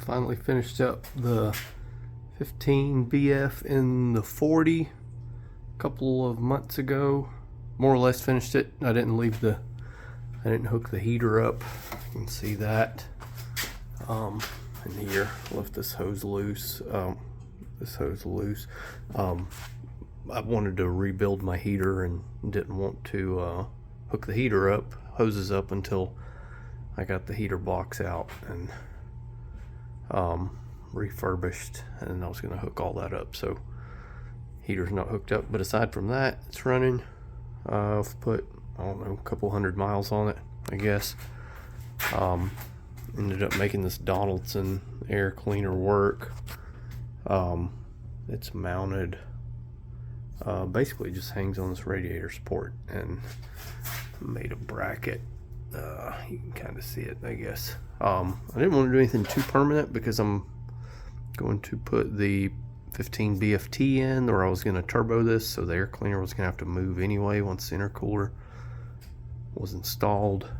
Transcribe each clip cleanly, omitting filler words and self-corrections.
Finally finished up the 15 BF in the 40 a couple of months ago. More or less finished it. I didn't hook the heater up. You can see that in here. Left this hose loose. I wanted to rebuild my heater and didn't want to hook the heater up, hoses up, until I got the heater box out and refurbished, and I was going to hook all that up. So heater's not hooked up, but aside from that, it's running. I've put, I don't know, a couple 100 miles on it, I guess. Ended up making this Donaldson air cleaner work. It's mounted, basically just hangs on this radiator support, and made a bracket. You can kind of see it, I guess. I didn't want to do anything too permanent because I'm going to put the 15 BFT in, or I was going to turbo this, so the air cleaner was going to have to move anyway once the intercooler was installed.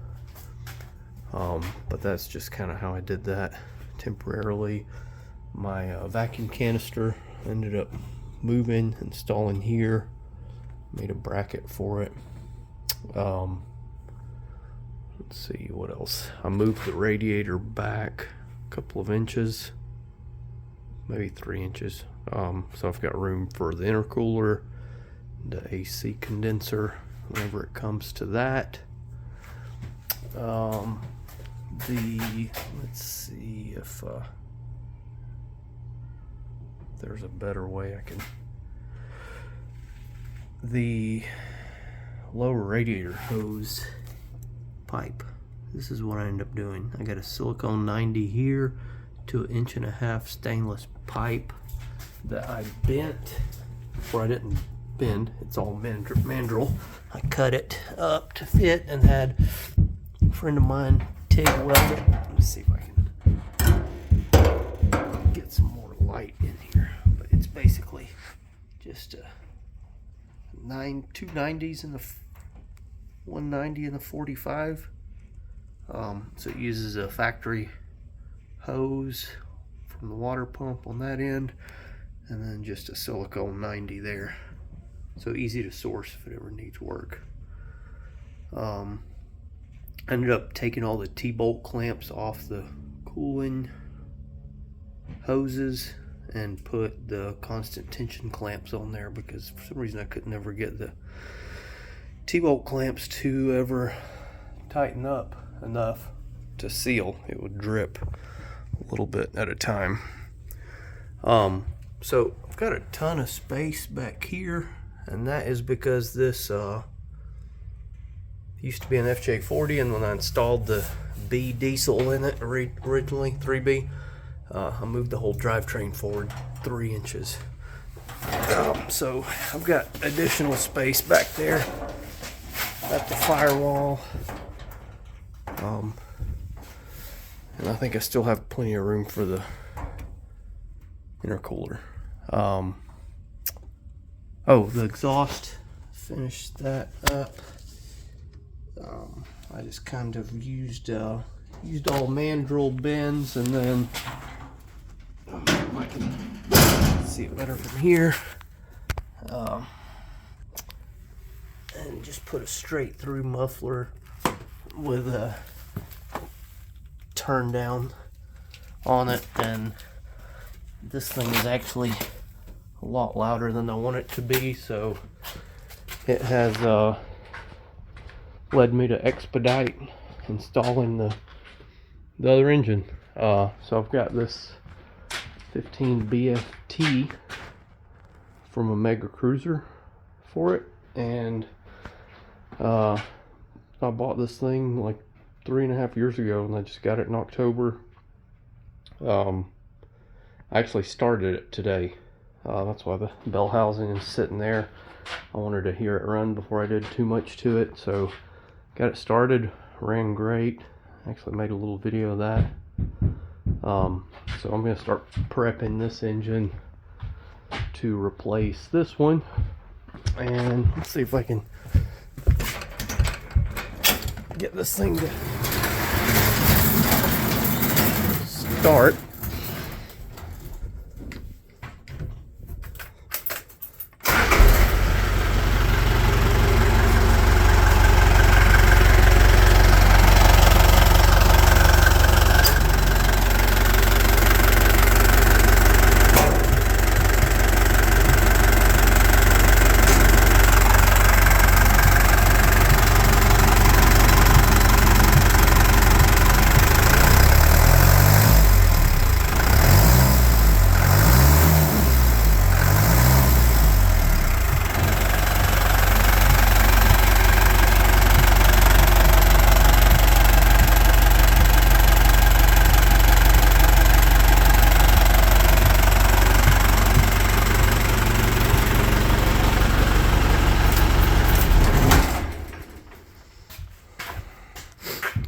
But that's just kind of how I did that temporarily. My vacuum canister ended up moving, installing here, made a bracket for it. Let's see what else. I moved the radiator back a couple of inches, maybe 3 inches. So I've got room for the intercooler, the AC condenser, whenever it comes to that. Let's see if there's a better way I can. The lower radiator hose pipe. This is what I end up doing. I got a silicone 90 here to 1.5 inch stainless pipe that I bent, or I didn't bend, it's all mandrel. I cut it up to fit and had a friend of mine TIG weld it. Let me see if I can get some more light in here. But it's basically just two 90s and a 190 and a 45. So it uses a factory hose from the water pump on that end, and then just a silicone 90 there. So easy to source if it ever needs work. Ended up taking all the T-bolt clamps off the cooling hoses and put the constant tension clamps on there, because for some reason I could never get the T-bolt clamps to ever tighten up enough to seal. It would drip a little bit at a time. So I've got a ton of space back here, and that is because this used to be an FJ40, and when I installed the B diesel in it originally, 3B, I moved the whole drivetrain forward 3 inches. So I've got additional space back there at the firewall. And I think I still have plenty of room for the intercooler. The exhaust, finished that up. I just kind of used all mandrel bends, and then I can see it better from here. And just put a straight through muffler with a turn down on it, and this thing is actually a lot louder than I want it to be, so it has led me to expedite installing the other engine. So I've got this 15 BFT from a Mega Cruiser for it, and I bought this thing like 3.5 years ago, and I just got it in October. I actually started it today. That's why the bell housing is sitting there. I wanted to hear it run before I did too much to it, so got it started. Ran great. Actually made a little video of that. So I'm going to start prepping this engine to replace this one, and let's see if I can get this thing to start.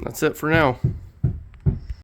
that's it for now.